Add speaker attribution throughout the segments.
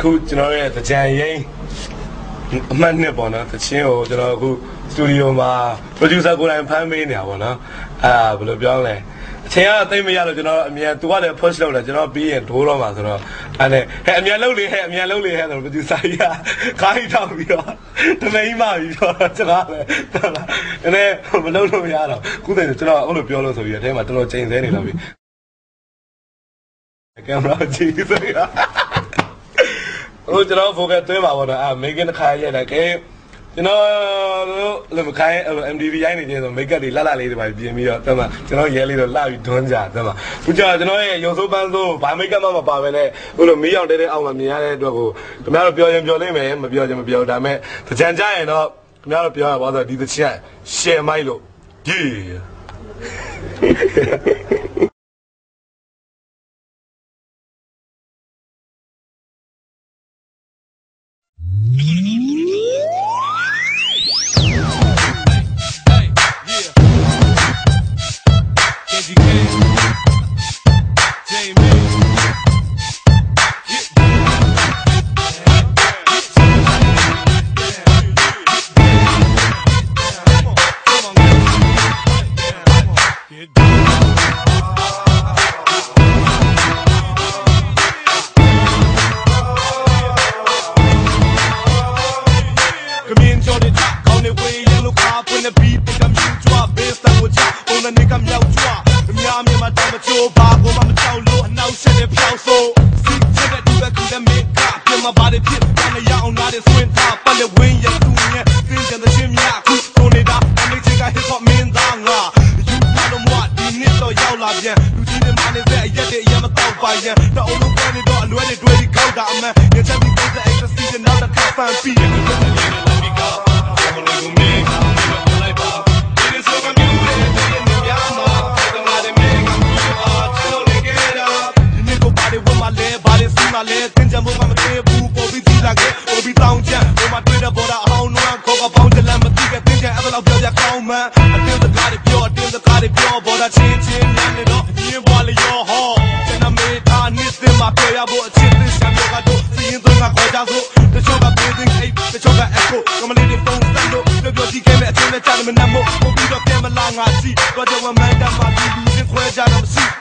Speaker 1: ခုကျွန်တော်ရဲ့တကြံရင်အမှတ်နှစ်ပေါ့နော်တချင်းကိုကျွန်တော်အခုစတူဒီယိုမှာ producer ကိုယ်တိုင်ဖမ်းပေးနေတာပေါ့နော်ဘယ်လိုပြောလဲအချိန်ကသိမရလို့ကျွန်တော်အမြန်သူကလည်း push လုပ်တယ်ကျွန်တော်ပြီးရင်ဒိုးတော့မှာဆိုတော့အဲ့နဲ့ဟဲ့အမြန်လုပ်လေဟဲ့အမြန်လုပ်လေဟဲ့ဆိုတော့ producer ကြီးကခိုင်းထောက်ပြီးတော့တမင်းမှပြီးတော့ကျွန်တော်လည်းနည်းမလုပ်လို့မရတော့ခုတည်းကျွန်တော်အဲ့လိုပြောလို့ဆိုပြီးအထဲမှာတော်တော်ချိန်ဆဲနေတော့ပြီကင်မရာကြည့်စရာဟိုကျွန်တော် focus သွင်းပါဘောတော့make it တစ်ခါရိုက်လိုက်ခဲ့ကျွန်တော်လည်းမခိုင်းအဲ့လို MDV ရိုက်နေခြင်းဆို make up တွေလှလှလေးတွေပါပြင်ပြီးတော့တမကျွန်တော်ရဲလေးတော့လှပြီးဒွန်းကြတမခုကျကျွန်တော်ရဲ့ရုပ်စိုးပန်းစိုးဘာ make up မှမပါဘဲနဲ့ဟိုလိုမီးအောင်တဲတဲ့အောက်မှာမြင်ရတဲ့အတွက်ကိုခင်ဗျားတို့ပြောရင်ပြောလိမ့်မယ်မပြောရင်မပြောဒါပေမဲ့ကြံကြရင်တော့ခင်ဗျားတို့ပြောရပါဆိုဒီတစ်ချက် share မိုက်လို့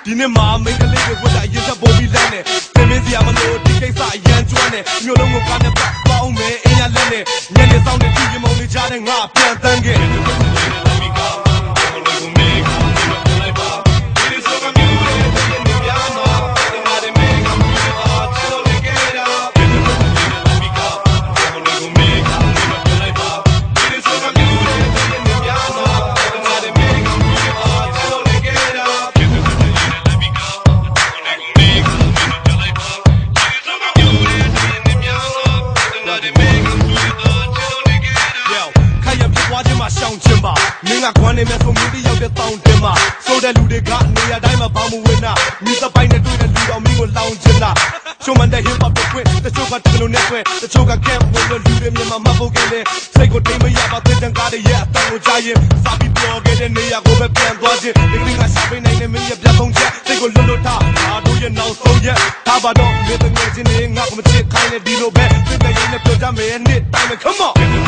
Speaker 1: ဒီနေ့မှာမိန်းကလေးတွေဝတ်တာရင်သက်ပေါ်ပြီးလမ်းနေသင်မင်းစရာမလို့ဒီကိစ္စအရန်ကျွမ်းနေမျိုးလုံးကိုကားနဲ့ပတ်ပေါင်းမယ်အင်းရလက်နဲ့ညနေဆောင်တဲ့ကြည့်ကြမုံလေးကြားနဲ့ငါပြန်တန်းခဲ့ခွန်းနေမဲ့ဆိုမီဒီရောက်တဲ့တောင်းတင်မှာစိုးတဲ့လူတွေကနေရာတိုင်းမှာဘောင်းမဝင်တာမိစပိုင်းနဲ့တွေ့တဲ့လူတော်မင်းကိုလောင်ချင်တာရှုံးမတဲ့ hip hop တွေခွင့်တချို့ကတကယ်လို့နဲ့ခွင့်တချို့က camp ဝင်လို့လူတွေမြန်မာမဟုတ်ခဲ့လေစိတ်ကိုတိမ်မရပါတဲ့တန်ကားတွေရဲ့အတန်ကိုကြားရင်စာပြီးပြောခဲ့တဲ့နေရာကိုပဲပြန်သွားခြင်းဒီကနေ့ကရှာပေးနိုင်တဲ့မင်းရဲ့ပြတ်ဆုံးချက်စိတ်ကိုလွတ်လွတ်ထားအားတို့ရဲ့နောက်ဆုံးရက်ထားပါတော့မြေတငယ်ချင်းတွေငါ့ကိုမချစ်ခိုင်းတဲ့ဒီလိုပဲစိတ်နဲ့ရင်းနဲ့ပြောကြမယ်နေ့တိုင်း come on